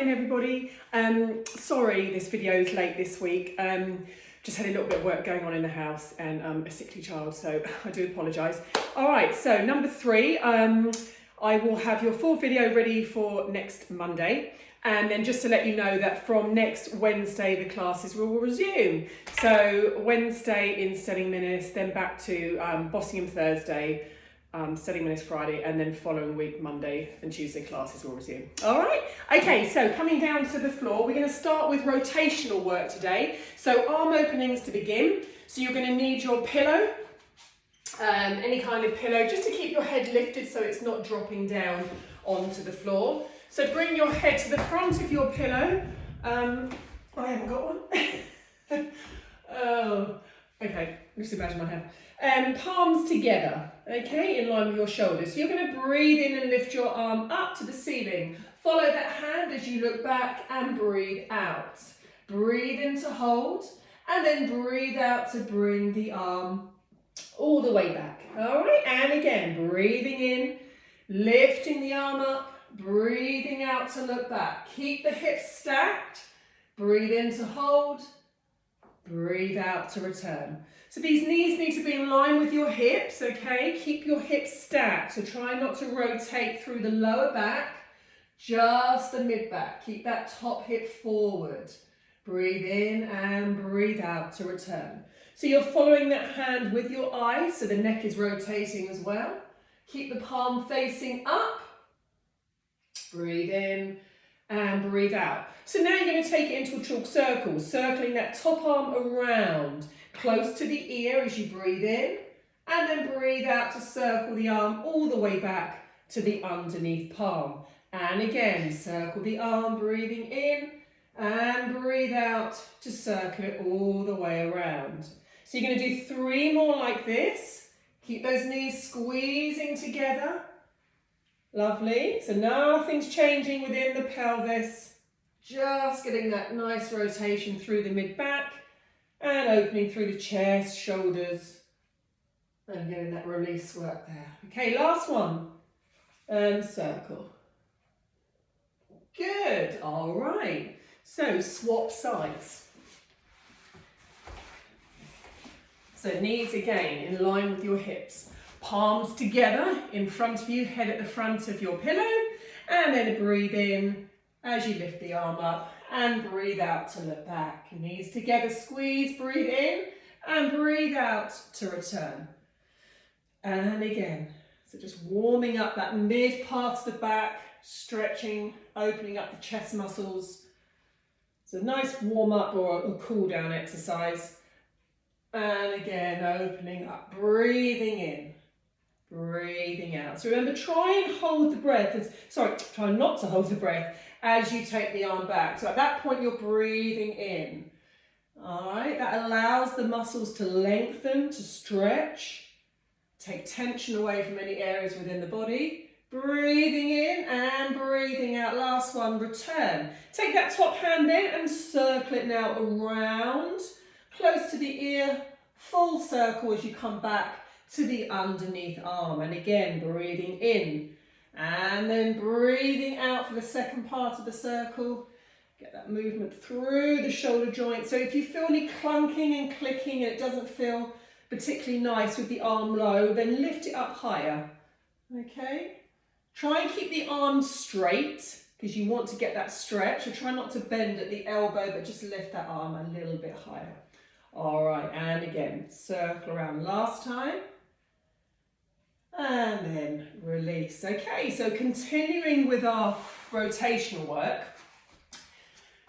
morning everybody. Sorry this video is late this week. Just had a little bit of work going on in the house and a sickly child, so I do apologise. Alright, so number 3, I will have your full video ready for next Monday. And then just to let you know that from next Wednesday, the classes will resume. So Wednesday in Stelling Minnis, then back to Bossingham Thursday, Stelling Minnis Friday, and then following week, Monday and Tuesday classes will resume. All right? Okay, so coming down to the floor, we're going to start with rotational work today. So arm openings to begin. So you're going to need your pillow, any kind of pillow, just to keep your head lifted so it's not dropping down onto the floor. So bring your head to the front of your pillow. I haven't got one. Oh, okay, just imagine I have. Palms together, okay, in line with your shoulders. So you're going to breathe in and lift your arm up to the ceiling. Follow that hand as you look back and breathe out. Breathe in to hold, and then breathe out to bring the arm all the way back. All right, and again, breathing in, lifting the arm up, breathing out to look back. Keep the hips stacked. Breathe in to hold, breathe out to return. So these knees need to be in line with your hips, okay? Keep your hips stacked, so try not to rotate through the lower back, just the mid back. Keep that top hip forward. Breathe in and breathe out to return. So you're following that hand with your eyes, so the neck is rotating as well. Keep the palm facing up. Breathe in and breathe out. So now you're going to take it into a chalk circle, circling that top arm around, close to the ear as you breathe in, and then breathe out to circle the arm all the way back to the underneath palm. And again, circle the arm, breathing in, and breathe out to circle it all the way around. So you're going to do 3 more like this. Keep those knees squeezing together. Lovely. So nothing's changing within the pelvis. Just getting that nice rotation through the mid-back and opening through the chest, shoulders, and getting that release work there. Okay, last one. And circle. Good. All right. So swap sides. So knees again in line with your hips. Palms together in front of you, head at the front of your pillow, and then breathe in as you lift the arm up and breathe out to look back. Knees together, squeeze, breathe in and breathe out to return. And again, so just warming up that mid part of the back, stretching, opening up the chest muscles. It's a nice warm up or a cool down exercise. And again, opening up, breathing in, breathing out. So remember, try and hold the breath. Try not to hold the breath as you take the arm back. So at that point, you're breathing in. All right, that allows the muscles to lengthen, to stretch, take tension away from any areas within the body. Breathing in and breathing out. Last one, return. Take that top hand in and circle it now around, close to the ear, full circle as you come back to the underneath arm. And again, breathing in and then breathing out for the second part of the circle. Get that movement through the shoulder joint. So if you feel any clunking and clicking and it doesn't feel particularly nice with the arm low, then lift it up higher. Okay? Try and keep the arm straight because you want to get that stretch. So try not to bend at the elbow, but just lift that arm a little bit higher. All right, and again, circle around last time. And then release. Okay, so continuing with our rotational work,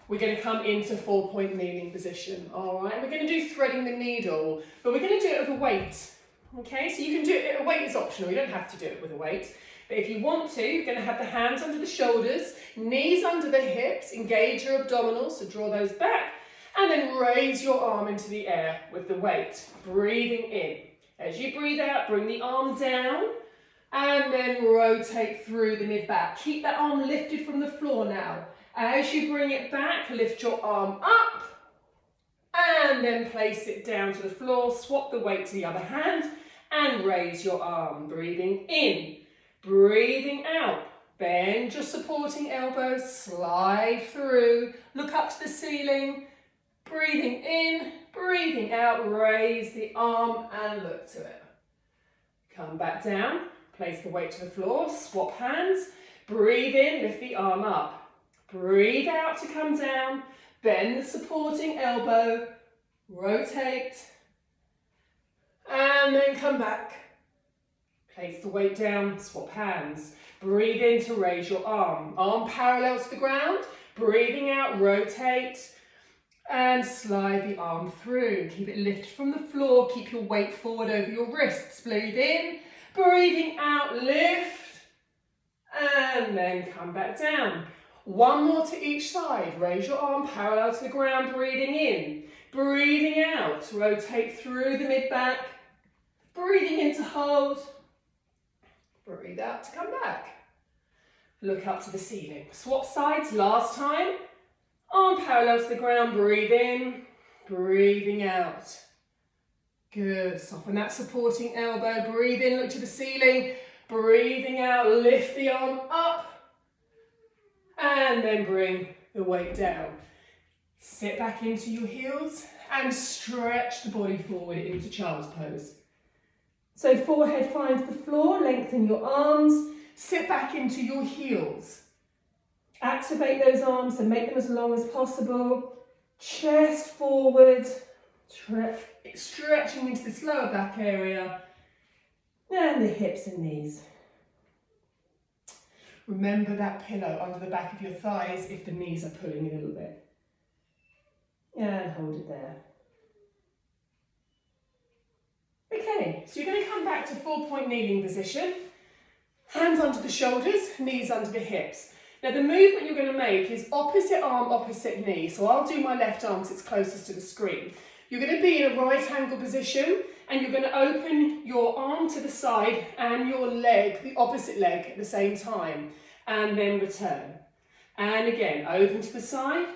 we're going to come into 4-point kneeling position. All right, we're going to do threading the needle, but we're going to do it with a weight. Okay, so you can do it, a weight is optional, you don't have to do it with a weight. But if you want to, you're going to have the hands under the shoulders, knees under the hips, engage your abdominals, so draw those back, and then raise your arm into the air with the weight, breathing in. As you breathe out, bring the arm down and then rotate through the mid-back. Keep that arm lifted from the floor now. As you bring it back, lift your arm up and then place it down to the floor. Swap the weight to the other hand and raise your arm. Breathing in, breathing out. Bend your supporting elbow, slide through, look up to the ceiling, breathing in, breathing out, raise the arm and look to it. Come back down, place the weight to the floor, swap hands, breathe in, lift the arm up. Breathe out to come down, bend the supporting elbow, rotate, and then come back. Place the weight down, swap hands. Breathe in to raise your arm. Arm parallel to the ground. Breathing out, rotate. And slide the arm through. Keep it lifted from the floor. Keep your weight forward over your wrists. Breathe in. Breathing out, lift. And then come back down. One more to each side. Raise your arm parallel to the ground. Breathing in. Breathing out. Rotate through the mid-back. Breathing in to hold. Breathe out to come back. Look up to the ceiling. Swap sides, last time. Arm parallel to the ground, breathe in, breathing out. Good, soften that supporting elbow, breathe in, look to the ceiling, breathing out, lift the arm up, and then bring the weight down. Sit back into your heels and stretch the body forward into child's pose. So forehead finds the floor, lengthen your arms, sit back into your heels. Activate those arms and make them as long as possible. Chest forward, stretching into this lower back area and the hips and knees. Remember that pillow under the back of your thighs if the knees are pulling a little bit. And hold it there. Okay, so you're going to come back to 4-point kneeling position. Hands under the shoulders, knees under the hips. Now the movement you're going to make is opposite arm, opposite knee. So I'll do my left arm because it's closest to the screen. You're going to be in a right angle position and you're going to open your arm to the side and your leg, the opposite leg at the same time. And then return. And again, open to the side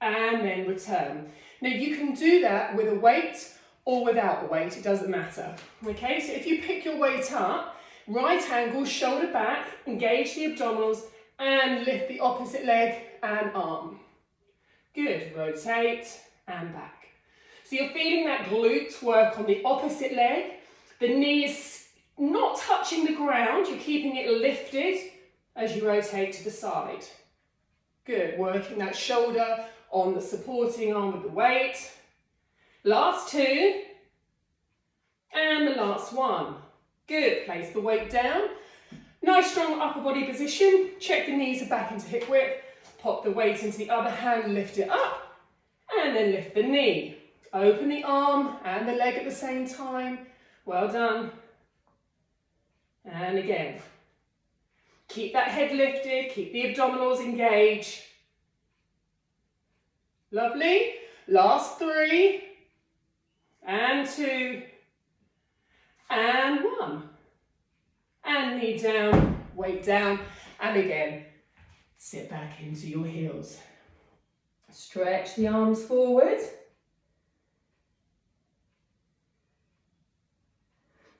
and then return. Now you can do that with a weight or without a weight, it doesn't matter. Okay, so if you pick your weight up, right angle, shoulder back, engage the abdominals and lift the opposite leg and arm. Good, rotate and back. So you're feeling that glute work on the opposite leg. The knee is not touching the ground, you're keeping it lifted as you rotate to the side. Good, working that shoulder on the supporting arm with the weight. Last two, and the last one. Good, place the weight down. Nice strong upper body position. Check the knees are back into hip width. Pop the weight into the other hand, lift it up, and then lift the knee. Open the arm and the leg at the same time. Well done. And again. Keep that head lifted, keep the abdominals engaged. Lovely. Last three. And two, and one. And knee down, weight down, and again, sit back into your heels. Stretch the arms forward.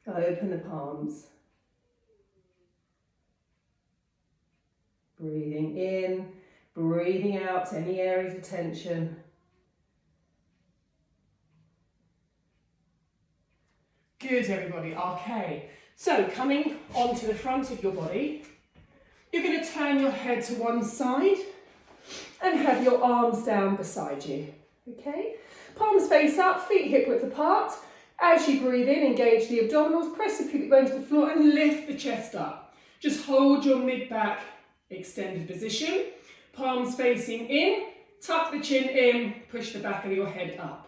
Open the palms. Breathing in, breathing out any areas of tension. Good, everybody. Okay. So, coming onto the front of your body, you're going to turn your head to one side and have your arms down beside you. Okay? Palms face up, feet hip width apart. As you breathe in, engage the abdominals, press the pubic bone to the floor and lift the chest up. Just hold your mid-back extended position. Palms facing in, tuck the chin in, push the back of your head up.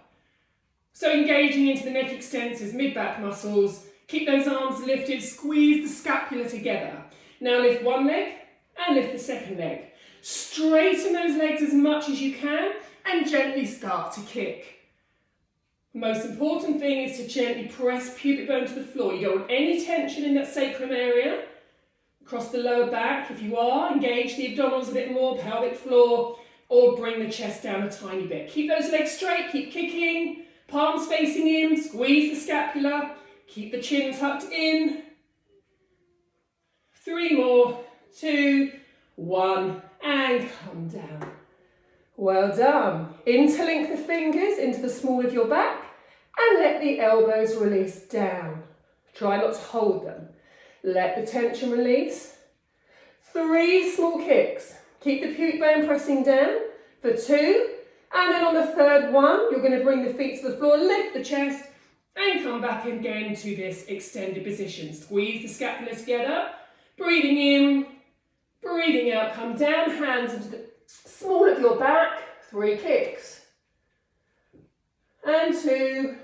So engaging into the neck extensors, mid-back muscles, keep those arms lifted, squeeze the scapula together. Now lift one leg and lift the second leg. Straighten those legs as much as you can and gently start to kick. The most important thing is to gently press pubic bone to the floor. You don't want any tension in that sacrum area. Across the lower back, if you are, engage the abdominals a bit more, pelvic floor, or bring the chest down a tiny bit. Keep those legs straight, keep kicking. Palms facing in, squeeze the scapula, keep the chin tucked in. 3 more, 2, 1, and come down. Well done. Interlink the fingers into the small of your back and let the elbows release down. Try not to hold them. Let the tension release. 3 small kicks. Keep the pubic bone pressing down for 2. And then on the third one, you're going to bring the feet to the floor, lift the chest, and come back again to this extended position. Squeeze the scapula together. Breathing in, breathing out, come down, hands into the small of your back. 3 kicks. And 2.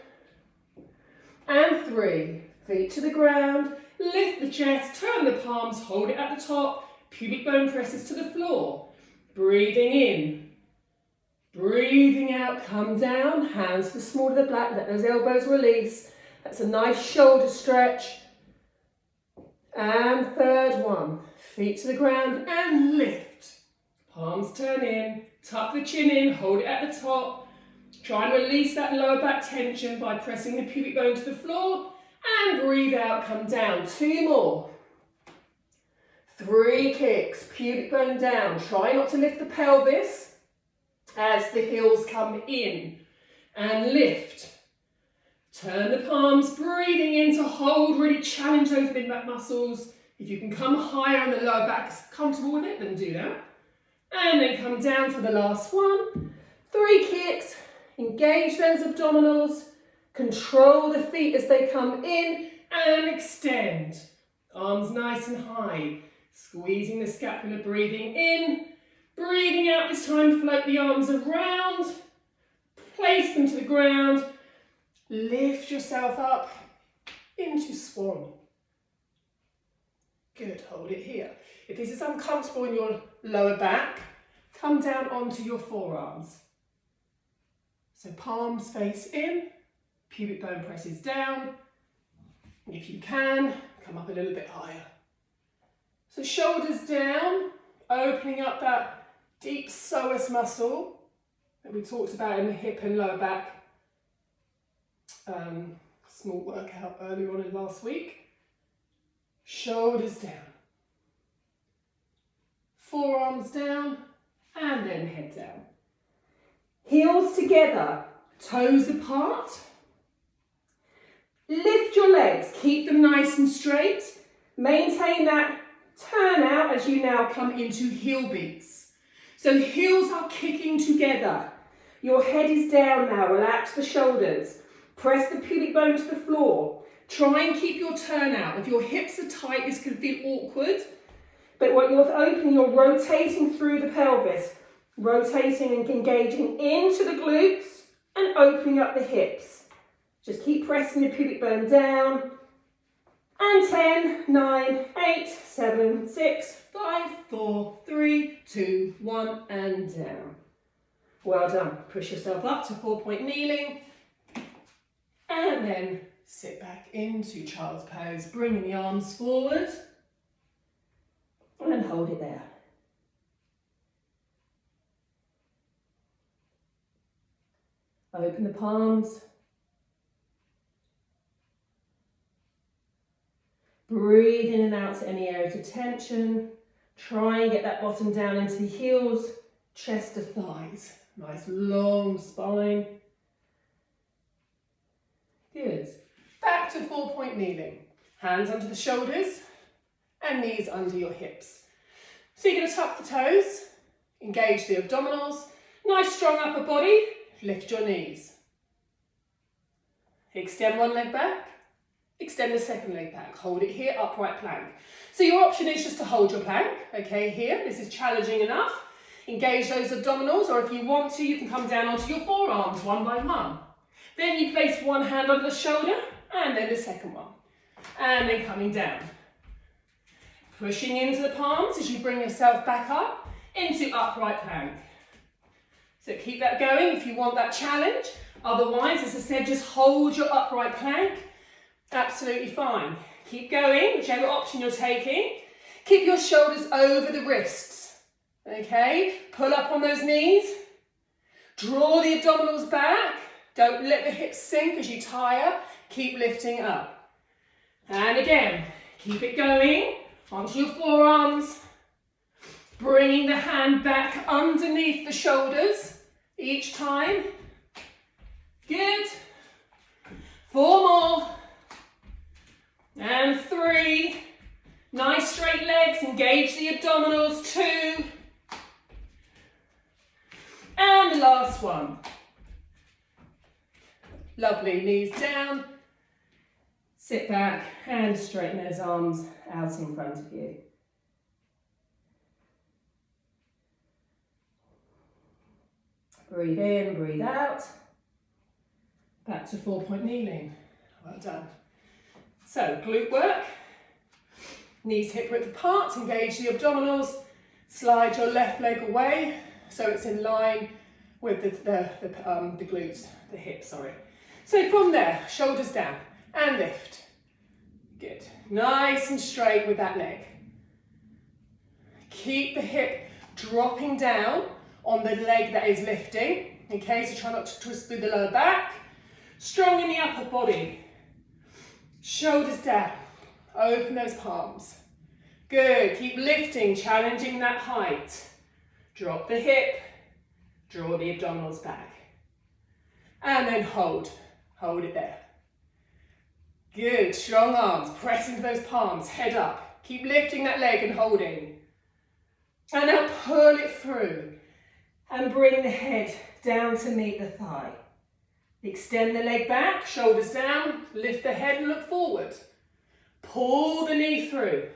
And 3. Feet to the ground. Lift the chest, turn the palms, hold it at the top. Pubic bone presses to the floor. Breathing in. Breathing out, come down. Hands to the small of the back. Let those elbows release. That's a nice shoulder stretch. And third one. Feet to the ground and lift. Palms turn in. Tuck the chin in. Hold it at the top. Try and release that lower back tension by pressing the pubic bone to the floor. And breathe out, come down. 2 more. 3 kicks. Pubic bone down. Try not to lift the pelvis as the heels come in. And lift. Turn the palms, breathing in to hold. Really challenge those mid-back muscles. If you can come higher and the lower back is comfortable with it, then do that. And then come down for the last one. 3 kicks. Engage those abdominals. Control the feet as they come in and extend. Arms nice and high. Squeezing the scapula, breathing in. Breathing out this time, float the arms around. Place them to the ground. Lift yourself up into swan. Good, hold it here. If this is uncomfortable in your lower back, come down onto your forearms. So palms face in, pubic bone presses down. If you can, come up a little bit higher. So shoulders down, opening up that deep psoas muscle that we talked about in the hip and lower back. Small workout earlier on in last week. Shoulders down. Forearms down and then head down. Heels together, toes apart. Lift your legs, keep them nice and straight. Maintain that turn out as you now come into heel beats. So heels are kicking together. Your head is down now, relax the shoulders. Press the pubic bone to the floor. Try and keep your turn out. If your hips are tight, this can feel awkward. But when you're opening, you're rotating through the pelvis. Rotating and engaging into the glutes and opening up the hips. Just keep pressing the pubic bone down. And 10, 9, 8, 7, 6, 5, 4, 3, 2, 1, and down. Well done. Push yourself up to 4-point kneeling. And then sit back into child's pose, bringing the arms forward. And hold it there. Open the palms. Breathe in and out to any areas of tension. Try and get that bottom down into the heels, chest to thighs. Nice long spine. Good. Back to 4-point kneeling. Hands under the shoulders and knees under your hips. So you're going to tuck the toes, engage the abdominals. Nice strong upper body. Lift your knees. Extend one leg back. Extend the second leg back. Hold it here, upright plank. So your option is just to hold your plank, okay, here. This is challenging enough. Engage those abdominals, or if you want to, you can come down onto your forearms one by one. Then you place one hand on the shoulder, and then the second one. And then coming down. Pushing into the palms as you bring yourself back up into upright plank. So keep that going if you want that challenge. Otherwise, as I said, just hold your upright plank. Absolutely fine. Keep going, whichever option you're taking. Keep your shoulders over the wrists. Okay, pull up on those knees. Draw the abdominals back. Don't let the hips sink as you tire. Keep lifting up. And again, keep it going. Onto your forearms. Bringing the hand back underneath the shoulders each time. Good. 4 more. And 3. Nice straight legs, engage the abdominals. 2. And the last one. Lovely, knees down. Sit back and straighten those arms out in front of you. Breathe in, breathe out. Back to 4-point kneeling. Well done. So, glute work. Knees hip width apart, engage the abdominals. Slide your left leg away so it's in line with the glutes, the hips, sorry. So from there, shoulders down and lift. Good. Nice and straight with that leg. Keep the hip dropping down on the leg that is lifting. Okay, so try not to twist through the lower back. Strong in the upper body. Shoulders down. Open those palms. Good. Keep lifting, challenging that height. Drop the hip. Draw the abdominals back. And then hold. Hold it there. Good. Strong arms. Press into those palms. Head up. Keep lifting that leg and holding. And now pull it through. And bring the head down to meet the thigh. Extend the leg back, shoulders down, lift the head and look forward. Pull the knee through.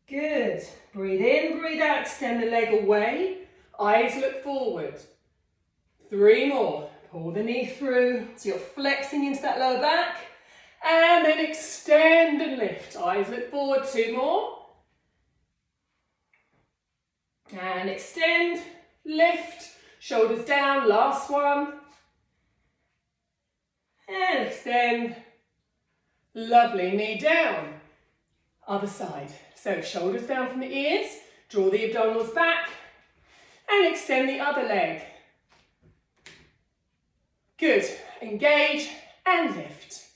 Good. Breathe in, breathe out, extend the leg away. Eyes look forward. 3 more. Pull the knee through, so you're flexing into that lower back. And then extend and lift. Eyes look forward, 2 more. And extend, lift, shoulders down, last one. And extend. Lovely, knee down. Other side. So shoulders down from the ears, draw the abdominals back, and extend the other leg. Good. Engage and lift.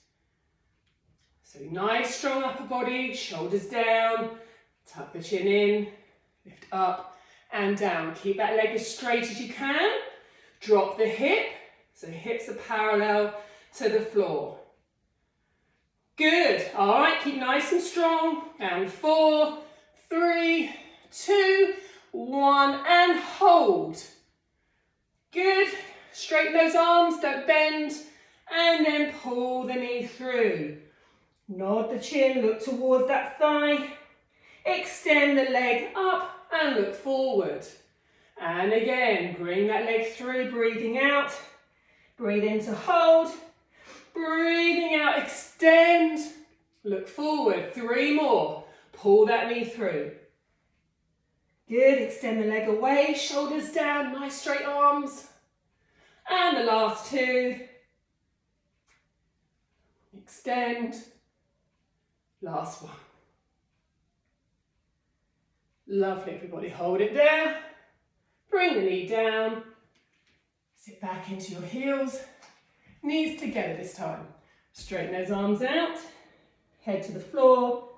So nice, strong upper body, shoulders down, tuck the chin in, lift up and down. Keep that leg as straight as you can. Drop the hip, so hips are parallel to the floor. Good. All right, keep nice and strong. And 4, 3, 2, 1, and hold. Good. Straighten those arms, don't bend. And then pull the knee through. Nod the chin, look towards that thigh. Extend the leg up and look forward. And again, bring that leg through, breathing out. Breathe in to hold. Breathing out, extend. Look forward, 3 more. Pull that knee through. Good, extend the leg away, shoulders down, nice straight arms. And the last 2. Extend. Last one. Lovely, everybody. Hold it there. Bring the knee down. Sit back into your heels. Knees together this time. Straighten those arms out. Head to the floor.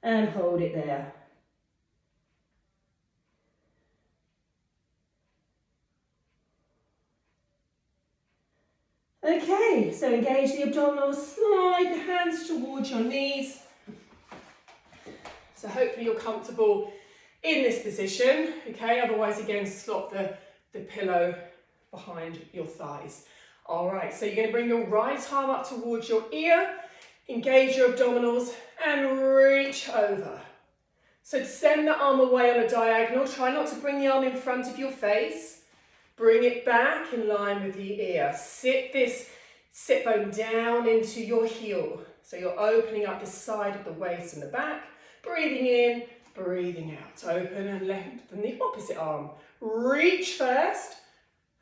And hold it there. Okay, so engage the abdominals, slide the hands towards your knees. So hopefully you're comfortable in this position, okay? Otherwise, again, slot the pillow behind your thighs. All right, so you're going to bring your right arm up towards your ear, engage your abdominals, and reach over. So send the arm away on a diagonal. Try not to bring the arm in front of your face. Bring it back in line with the ear. Sit this sit bone down into your heel. So you're opening up the side of the waist and the back. Breathing in, breathing out. Open and lengthen the opposite arm. Reach first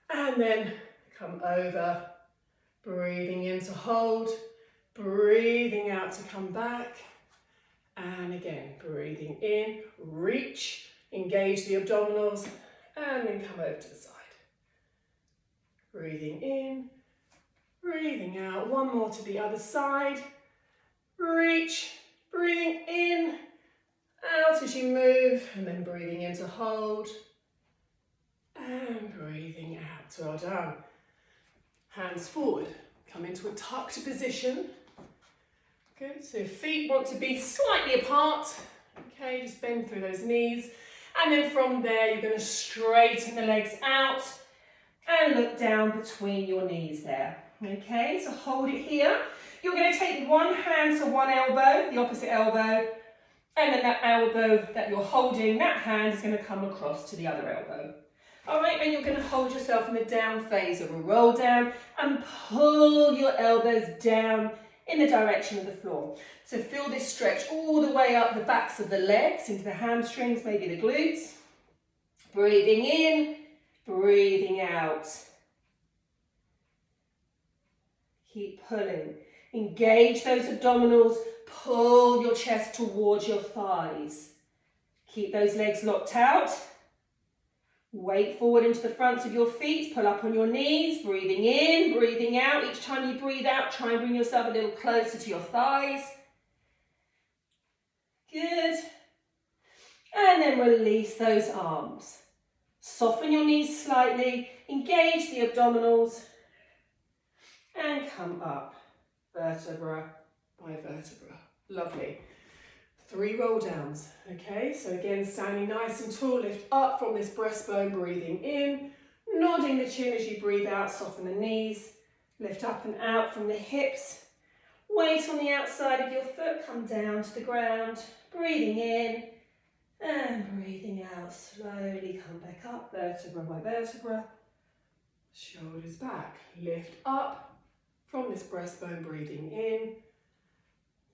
and then come over. Breathing in to hold. Breathing out to come back. And again, breathing in, reach, engage the abdominals, and then come over to the side. Breathing in, breathing out. One more to the other side. Reach, breathing in, Out as you move, and then breathing in to hold, and breathing out. Well done. Hands forward, come into a tucked position. Good, so feet want to be slightly apart. Okay, just bend through those knees. And then from there, you're going to straighten the legs out and look down between your knees there. Okay, so hold it here. You're going to take one hand to one elbow, the opposite elbow, and then that elbow that you're holding, that hand is going to come across to the other elbow. All right, and you're going to hold yourself in the down phase of a roll down and pull your elbows down in the direction of the floor. So feel this stretch all the way up the backs of the legs, into the hamstrings, maybe the glutes. Breathing in, breathing out. Keep pulling. Engage those abdominals, pull your chest towards your thighs. Keep those legs locked out. Weight forward into the fronts of your feet, pull up on your knees, breathing in, breathing out. Each time you breathe out, try and bring yourself a little closer to your thighs. Good. And then release those arms. Soften your knees slightly, engage the abdominals, and come up, vertebra by vertebra. Lovely. 3 roll downs, okay? So again, standing nice and tall, lift up from this breastbone, breathing in, nodding the chin as you breathe out, soften the knees, lift up and out from the hips, weight on the outside of your foot, come down to the ground, breathing in and breathing out, slowly come back up, vertebra by vertebra, shoulders back, lift up from this breastbone, breathing in,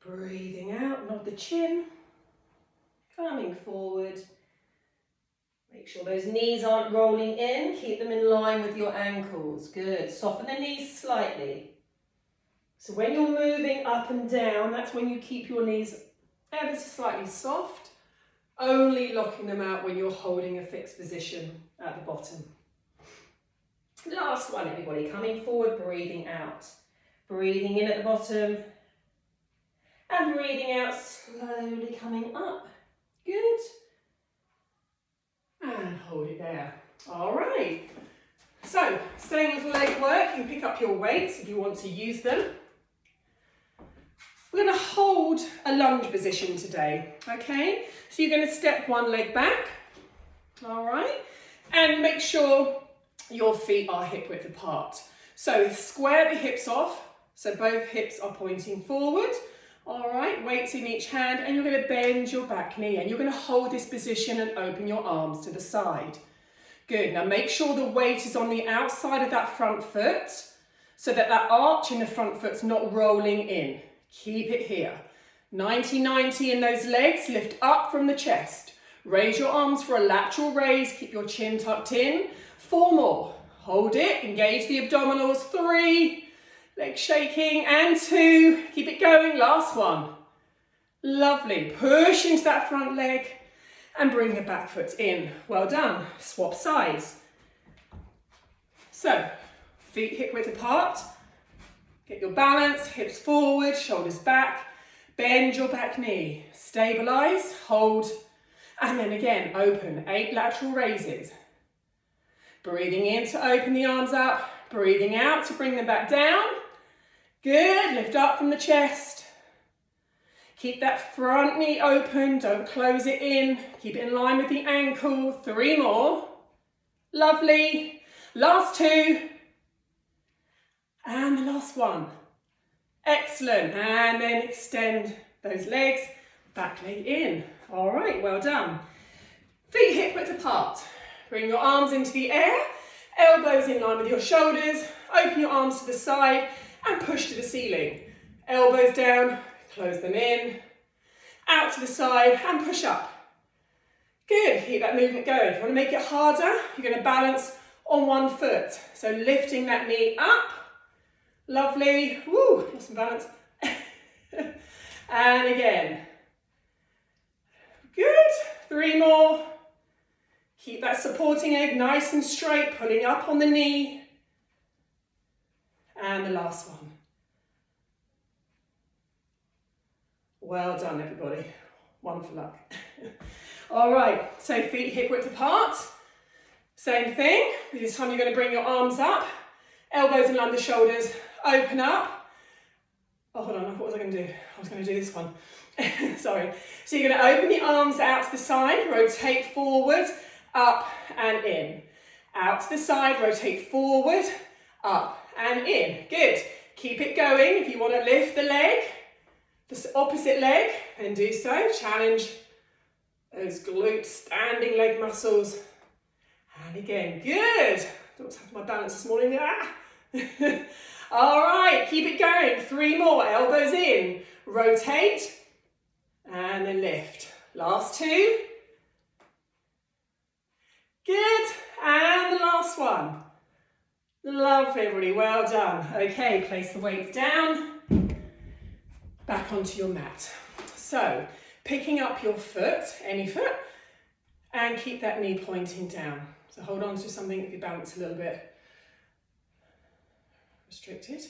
breathing out, nod the chin, coming forward. Make sure those knees aren't rolling in, keep them in line with your ankles. Good, soften the knees slightly. So when you're moving up and down, that's when you keep your knees ever so slightly soft, only locking them out when you're holding a fixed position at the bottom. Last one, everybody, coming forward, breathing out. Breathing in at the bottom, and breathing out, slowly coming up. Good. And hold it there. All right. So, staying with leg work, you can pick up your weights if you want to use them. We're going to hold a lunge position today, okay? So you're going to step one leg back, all right? And make sure your feet are hip width apart. So square the hips off, so both hips are pointing forward. All right, weights in each hand, and you're going to bend your back knee, and you're going to hold this position and open your arms to the side. Good, now make sure the weight is on the outside of that front foot, so that that arch in the front foot's not rolling in. Keep it here. 90-90 in those legs, lift up from the chest. Raise your arms for a lateral raise, keep your chin tucked in. 4 more, hold it, engage the abdominals. 3, leg shaking, and 2, keep it going, last one. Lovely, push into that front leg and bring the back foot in. Well done, swap sides. So, feet hip width apart, get your balance, hips forward, shoulders back, bend your back knee, stabilize, hold, and then again, open, 8 lateral raises. Breathing in to open the arms up, breathing out to bring them back down. Good, lift up from the chest. Keep that front knee open, don't close it in. Keep it in line with the ankle. 3 more. Lovely. Last 2. And the last one. Excellent. And then extend those legs, back leg in. All right, well done. Feet hip width apart. Bring your arms into the air, elbows in line with your shoulders. Open your arms to the side and push to the ceiling. Elbows down, close them in, out to the side and push up. Good, keep that movement going. If you want to make it harder, you're going to balance on one foot. So lifting that knee up. Lovely. Woo, lost some balance. And again. Good. 3 more. Keep that supporting leg nice and straight, pulling up on the knee. And the last one. Well done, everybody. One for luck. All right, so feet hip width apart. Same thing. This time you're going to bring your arms up, elbows in line with the shoulders, open up. Oh, hold on, what was I going to do? I was going to do this one. Sorry. So you're going to open the arms out to the side, rotate forward, up and in. Out to the side, rotate forward, up and in. Good. Keep it going. If you want to lift the leg, the opposite leg, then do so. Challenge those glute standing leg muscles. And again, good. I don't know what's happened to my balance this morning. All right, keep it going. 3 more, elbows in. Rotate, and then lift. Last 2. Good, and the last one. Lovely, everybody, well done. Okay, place the weights down, back onto your mat. So, picking up your foot, any foot, and keep that knee pointing down. So hold on to something if you balance a little bit restricted.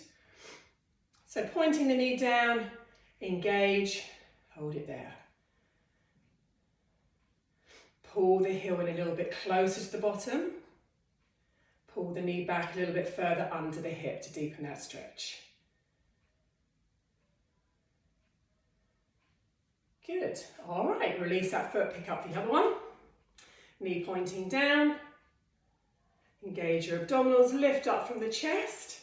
So pointing the knee down, engage, hold it there. Pull the heel in a little bit closer to the bottom. Pull the knee back a little bit further under the hip to deepen that stretch. Good. All right, release that foot, pick up the other one. Knee pointing down. Engage your abdominals, lift up from the chest.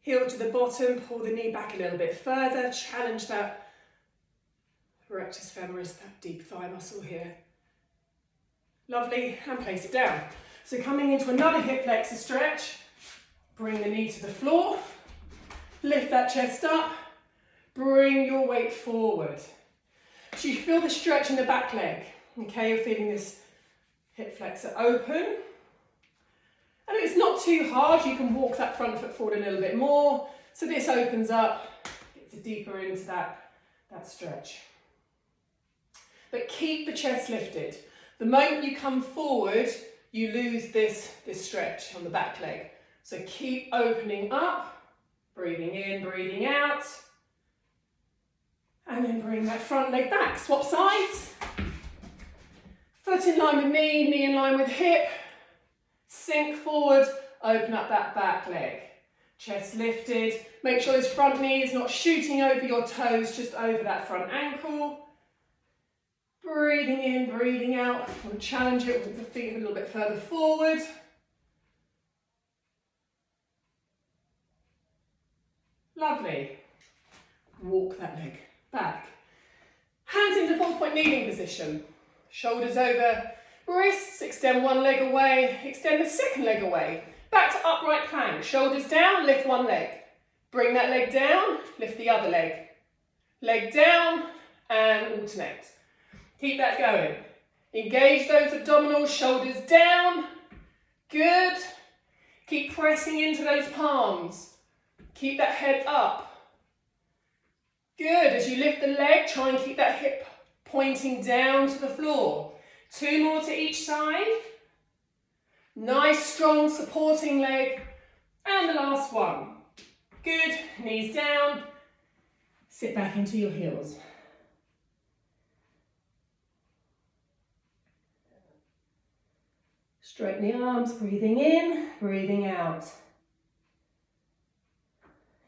Heel to the bottom, pull the knee back a little bit further. Challenge that rectus femoris, that deep thigh muscle here. Lovely, and place it down. So coming into another hip flexor stretch, bring the knee to the floor, lift that chest up, bring your weight forward. So you feel the stretch in the back leg, okay? You're feeling this hip flexor open. And if it's not too hard, you can walk that front foot forward a little bit more. So this opens up, gets deeper into that stretch. But keep the chest lifted. The moment you come forward, you lose this stretch on the back leg. So keep opening up, breathing in, breathing out. And then bring that front leg back. Swap sides. Foot in line with knee, knee in line with hip. Sink forward, open up that back leg. Chest lifted. Make sure this front knee is not shooting over your toes, just over that front ankle. Breathing in, breathing out. We'll challenge it with the feet a little bit further forward. Lovely. Walk that leg back. Hands into 4-point kneeling position. Shoulders over wrists, extend one leg away, extend the second leg away. Back to upright plank, shoulders down, lift one leg. Bring that leg down, lift the other leg. Leg down and alternate. Keep that going. Engage those abdominals, shoulders down. Good. Keep pressing into those palms. Keep that head up. Good. As you lift the leg, try and keep that hip pointing down to the floor. 2 more to each side. Nice, strong, supporting leg. And the last one. Good. Knees down. Sit back into your heels. Straighten the arms, breathing in, breathing out.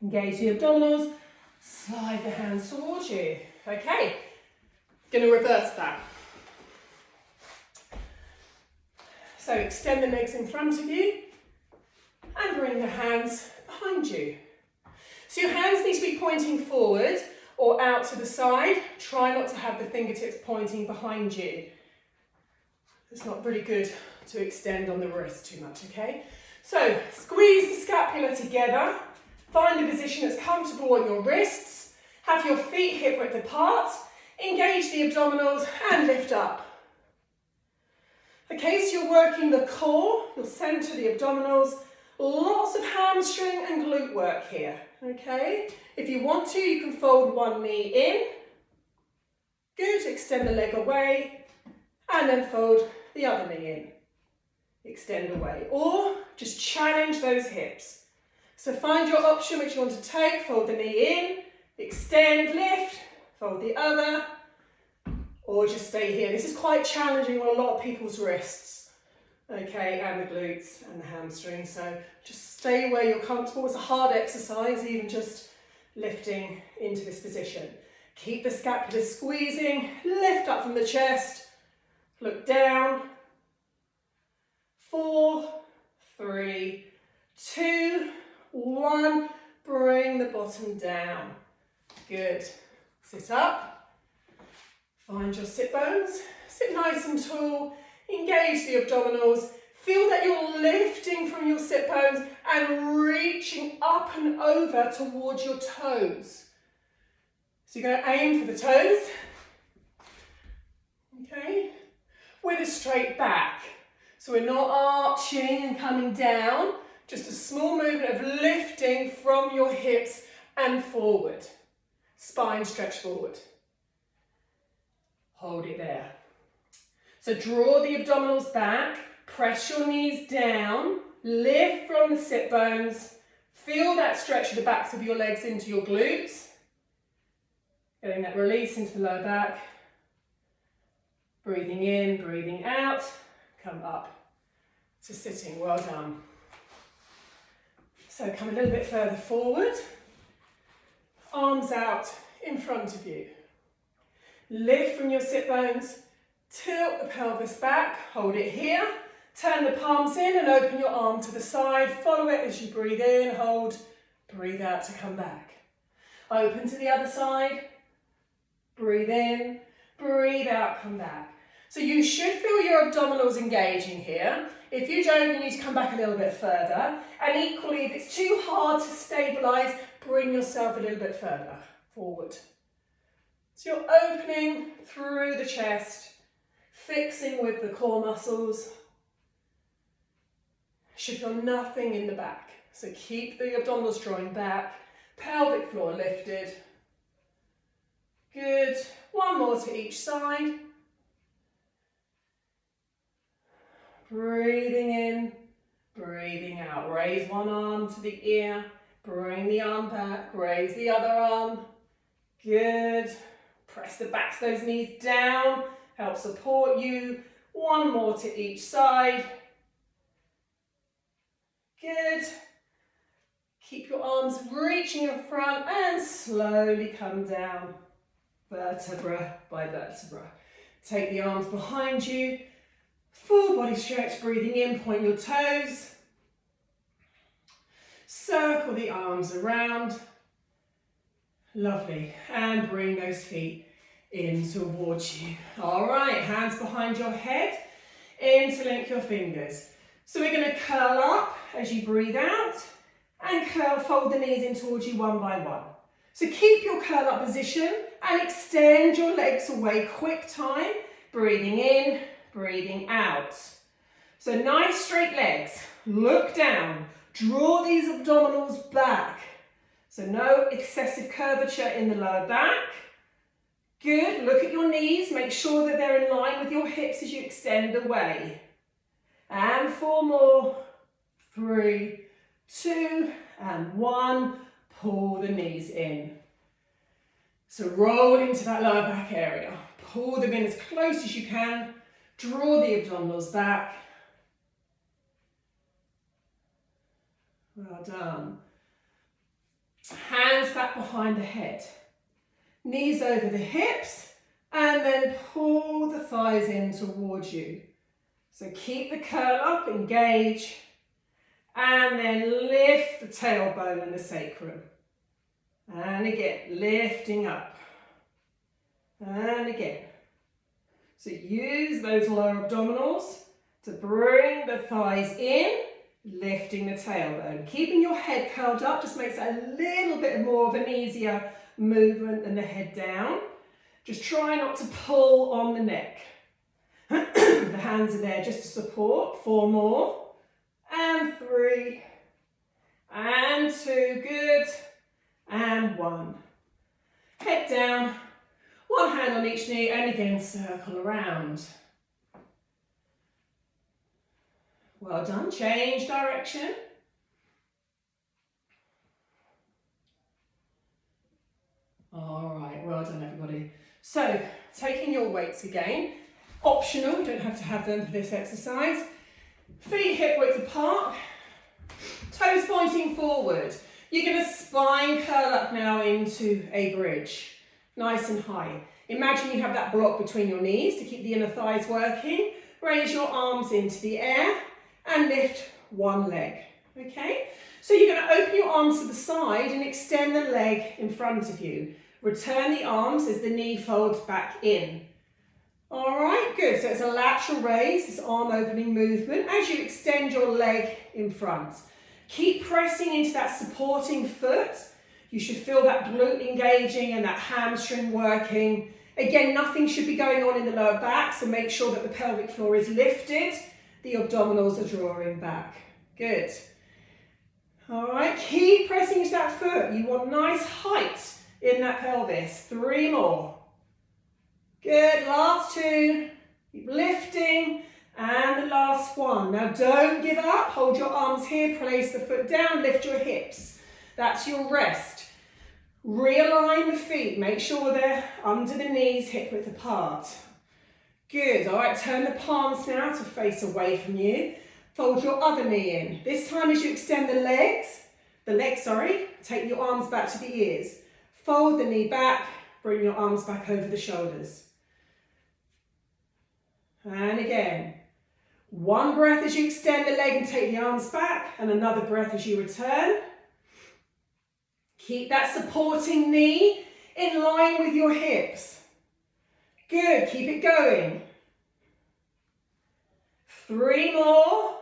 Engage the abdominals. Slide the hands towards you. Okay. Going to reverse that. So extend the legs in front of you and bring the hands behind you. So your hands need to be pointing forward or out to the side. Try not to have the fingertips pointing behind you. It's not really good to extend on the wrist too much, okay? So squeeze the scapula together. Find the position that's comfortable on your wrists. Have your feet hip width apart. Engage the abdominals and lift up. Okay, so you're working the core, you'll center the abdominals, lots of hamstring and glute work here, okay? If you want to, you can fold one knee in. Good, extend the leg away, and then fold the other knee in. Extend away, or just challenge those hips. So find your option which you want to take, fold the knee in, extend, lift, fold the other, or just stay here. This is quite challenging on a lot of people's wrists, okay, and the glutes and the hamstrings. So just stay where you're comfortable. It's a hard exercise, even just lifting into this position. Keep the scapula squeezing, lift up from the chest, look down. 4, 3, 2, 1. Bring the bottom down. Good. Sit up. Find your sit bones. Sit nice and tall. Engage the abdominals. Feel that you're lifting from your sit bones and reaching up and over towards your toes. So you're going to aim for the toes. Okay. With a straight back. So we're not arching and coming down, just a small movement of lifting from your hips and forward. Spine stretch forward. Hold it there. So draw the abdominals back, press your knees down, lift from the sit bones, feel that stretch of the backs of your legs into your glutes. Getting that release into the lower back. Breathing in, breathing out. Come up to sitting. Well done. So come a little bit further forward. Arms out in front of you. Lift from your sit bones. Tilt the pelvis back. Hold it here. Turn the palms in and open your arm to the side. Follow it as you breathe in, hold, breathe out to come back. Open to the other side. Breathe in, breathe out, come back. So you should feel your abdominals engaging here. If you don't, you need to come back a little bit further. And equally, if it's too hard to stabilise, bring yourself a little bit further forward. So you're opening through the chest, fixing with the core muscles. Should feel nothing in the back. So keep the abdominals drawing back, pelvic floor lifted. Good. One more to each side. Breathing in, breathing out. Raise one arm to the ear, bring the arm back, raise the other arm. Good. Press the backs of those knees down, help support you. One more to each side. Good. Keep your arms reaching in front and slowly come down, vertebra by vertebra. Take the arms behind you. Full body stretch, breathing in, point your toes. Circle the arms around. Lovely. And bring those feet in towards you. All right, hands behind your head. Interlink your fingers. So we're going to curl up as you breathe out and curl, fold the knees in towards you one by one. So keep your curl up position and extend your legs away. Quick time. Breathing in, breathing out. So nice straight legs. Look down. Draw these abdominals back. So no excessive curvature in the lower back. Good. Look at your knees. Make sure that they're in line with your hips as you extend away. And 4 more. 3, 2, and 1. Pull the knees in. So roll into that lower back area. Pull them in as close as you can. Draw the abdominals back. Well done. Hands back behind the head. Knees over the hips. And then pull the thighs in towards you. So keep the curl up, engage. And then lift the tailbone and the sacrum. And again, lifting up. And again. So use those lower abdominals to bring the thighs in, lifting the tailbone. Keeping your head curled up just makes it a little bit more of an easier movement than the head down. Just try not to pull on the neck. The hands are there just to support. 4 more. And 3. And 2. Good. And 1. Head down. One hand on each knee and again circle around. Well done. Change direction. All right, well done everybody. So taking your weights again. Optional, you don't have to have them for this exercise. Feet hip width apart, toes pointing forward. You're going to spine curl up now into a bridge, nice and high. Imagine you have that block between your knees to keep the inner thighs working. Raise your arms into the air and lift one leg, okay? So you're going to open your arms to the side and extend the leg in front of you. Return the arms as the knee folds back in. All right, good. So it's a lateral raise, this arm opening movement as you extend your leg in front. Keep pressing into that supporting foot. You should feel that glute engaging and that hamstring working. Again, nothing should be going on in the lower back, so make sure that the pelvic floor is lifted. The abdominals are drawing back. Good. All right, keep pressing into that foot. You want nice height in that pelvis. 3 more. Good, last 2. Keep lifting. And the last 1. Now don't give up. Hold your arms here, place the foot down, lift your hips. That's your rest. Realign the feet. Make sure they're under the knees, hip width apart. Good. All right, turn the palms now to face away from you. Fold your other knee in. This time as you extend the legs, take your arms back to the ears. Fold the knee back, bring your arms back over the shoulders. And again. 1 breath as you extend the leg and take the arms back, and another breath as you return. Keep that supporting knee in line with your hips. Good, keep it going. 3 more.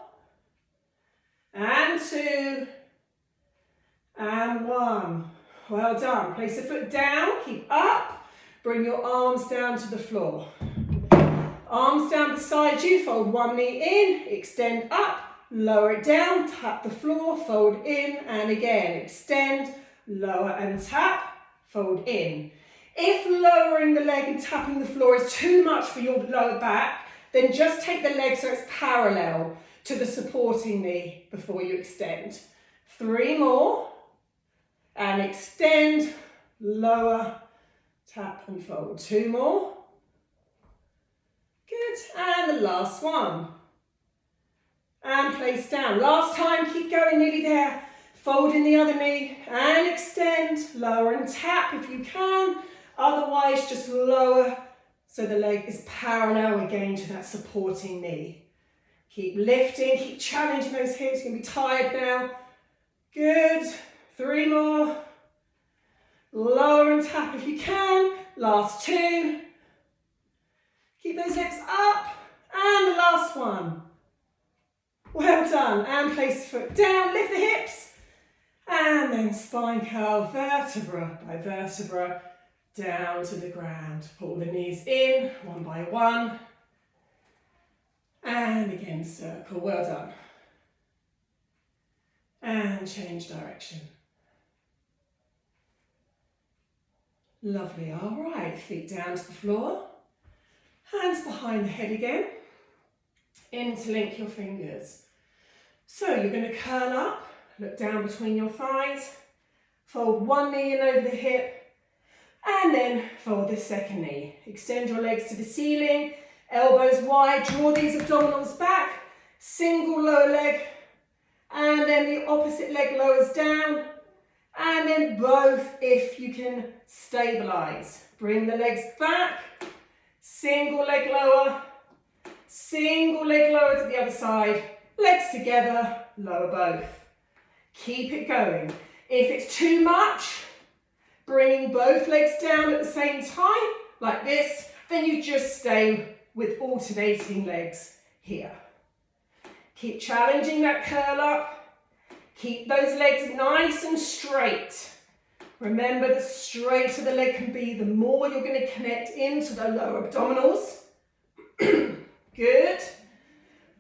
And 2. And 1. Well done. Place the foot down, keep up. Bring your arms down to the floor. Arms down beside you, fold one knee in, extend up, lower it down, tap the floor, fold in, and again, extend, lower and tap, fold in. If lowering the leg and tapping the floor is too much for your lower back, then just take the leg so it's parallel to the supporting knee before you extend. 3 more, and extend, lower, tap and fold. 2 more. Good, and the last 1. And place down. Last time, keep going, nearly there. Fold in the other knee and extend, lower and tap if you can. Otherwise, just lower so the leg is parallel again to that supporting knee. Keep lifting, keep challenging those hips. You're going to be tired now. Good, 3 more. Lower and tap if you can. Last 2. Keep those hips up, and the last 1. Well done, and place the foot down, lift the hips, and then spine curl vertebra by vertebra down to the ground. Pull the knees in, 1 by 1, and again circle, well done. And change direction. Lovely, all right, feet down to the floor. Hands behind the head again. Interlink your fingers. So you're going to curl up, look down between your thighs, fold one knee in over the hip, and then fold the second knee. Extend your legs to the ceiling, elbows wide, draw these abdominals back, single lower leg, and then the opposite leg lowers down, and then both if you can stabilize. Bring the legs back. Single leg lower to the other side, legs together, lower both. Keep it going. If it's too much, bringing both legs down at the same time, like this, then you just stay with alternating legs here. Keep challenging that curl up. Keep those legs nice and straight. Remember, the straighter the leg can be, the more you're going to connect into the lower abdominals. Good.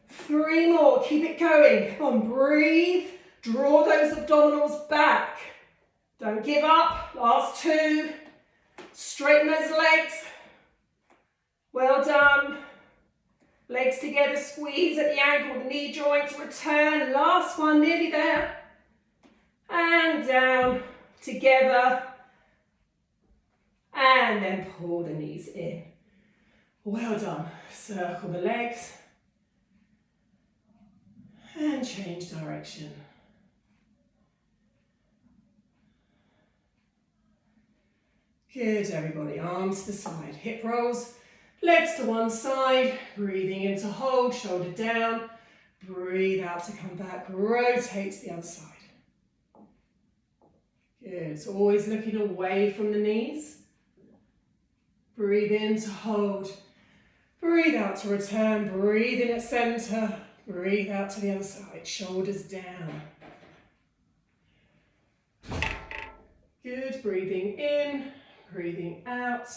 3 more. Keep it going. Come on, breathe. Draw those abdominals back. Don't give up. Last 2. Straighten those legs. Well done. Legs together, squeeze at the ankle, the knee joints, return. Last one, nearly there. And down, together. And then pull the knees in. Well done. Circle the legs and change direction. Good, everybody. Arms to the side, hip rolls, legs to one side, breathing in to hold, shoulder down, breathe out to come back, rotate to the other side. Good, so always looking away from the knees. Breathe in to hold, breathe out to return, breathe in at center, breathe out to the other side, shoulders down. Good, breathing in, breathing out.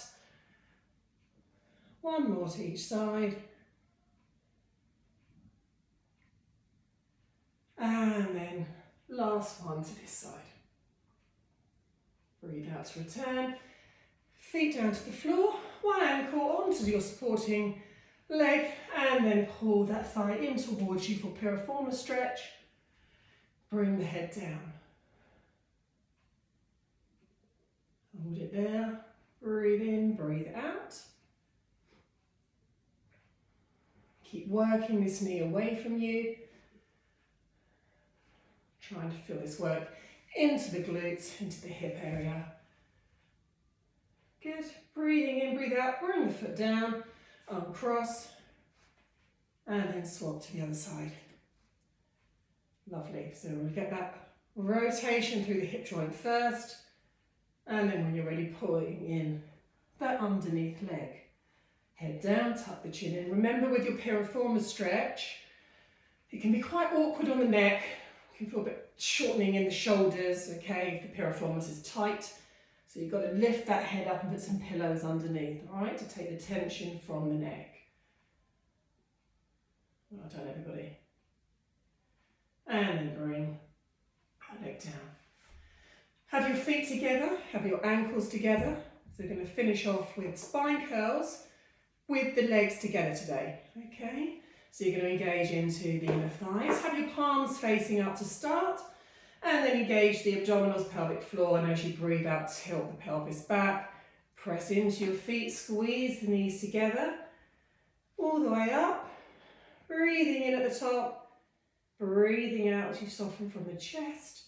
One more to each side. And then last one to this side. Breathe out to return. Feet down to the floor. One ankle onto your supporting leg. And then pull that thigh in towards you for piriformis stretch. Bring the head down. Hold it there. Breathe in, breathe out. Keep working this knee away from you. Trying to feel this work into the glutes, into the hip area. Good. Breathing in, breathe out. Bring the foot down, arm cross, and then swap to the other side. Lovely. So we'll get that rotation through the hip joint first, and then when you're ready, pulling in the underneath leg. Head down, tuck the chin in. Remember with your piriformis stretch, it can be quite awkward on the neck. You can feel a bit shortening in the shoulders, okay, if the piriformis is tight. So you've got to lift that head up and put some pillows underneath, all right, to take the tension from the neck. Well done, everybody. And then bring that leg down. Have your feet together, have your ankles together. So we're going to finish off with spine curls with the legs together today, okay? So you're going to engage into the inner thighs. Have your palms facing up to start, and then engage the abdominals, pelvic floor, and as you breathe out, tilt the pelvis back. Press into your feet, squeeze the knees together, all the way up. Breathing in at the top, breathing out as you soften from the chest,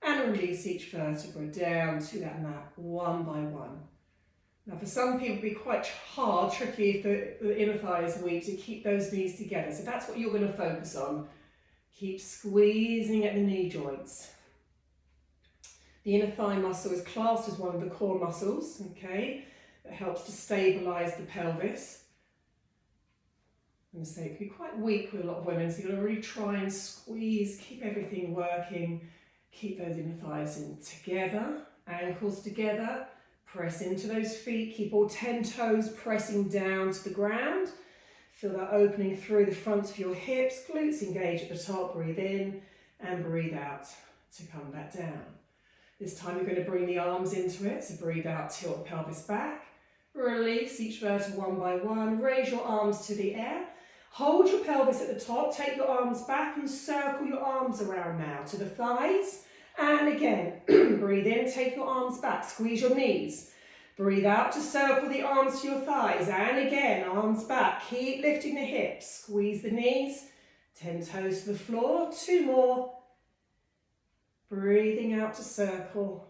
and release each vertebra down to that mat, one by one. Now for some people it'd be quite hard, tricky if the inner thigh is weak to keep those knees together. So that's what you're going to focus on. Keep squeezing at the knee joints. The inner thigh muscle is classed as one of the core muscles, okay? That helps to stabilise the pelvis. I'm going to say it can be quite weak with a lot of women, so you've got to really try and squeeze, keep everything working, keep those inner thighs in together, ankles together. Press into those feet, keep all 10 toes pressing down to the ground. Feel that opening through the front of your hips, glutes engage at the top, breathe in and breathe out to come back down. This time you're going to bring the arms into it, so breathe out, tilt the pelvis back. Release each vertebra one by one, raise your arms to the air. Hold your pelvis at the top, take your arms back and circle your arms around now to the thighs. And again, breathe in, take your arms back, squeeze your knees. Breathe out to circle the arms to your thighs. And again, arms back, keep lifting the hips, squeeze the knees, 10 toes to the floor, 2 more. Breathing out to circle.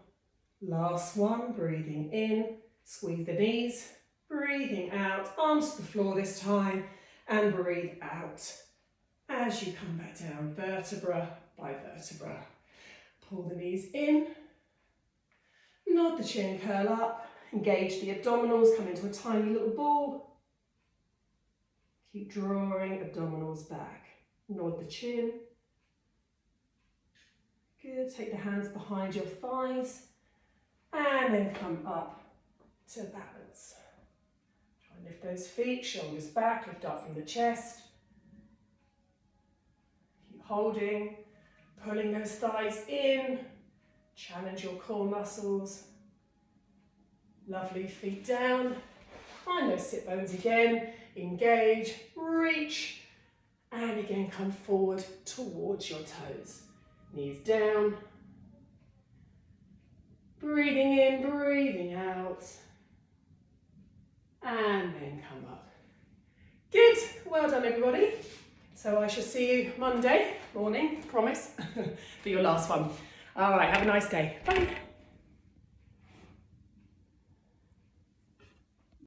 Last one, breathing in, squeeze the knees, breathing out, arms to the floor this time, and breathe out as you come back down, vertebra by vertebra. Pull the knees in, nod the chin, curl up, engage the abdominals, come into a tiny little ball. Keep drawing abdominals back. Nod the chin. Good, take the hands behind your thighs and then come up to balance. Try and lift those feet, shoulders back, lift up from the chest. Keep holding. Pulling those thighs in, challenge your core muscles. Lovely, feet down. Find those sit bones again, engage, reach, and again come forward towards your toes. Knees down. Breathing in, breathing out. And then come up Good, well done everybody. So I shall see you Monday morning, promise, for your last one. All right, have a nice day. Bye.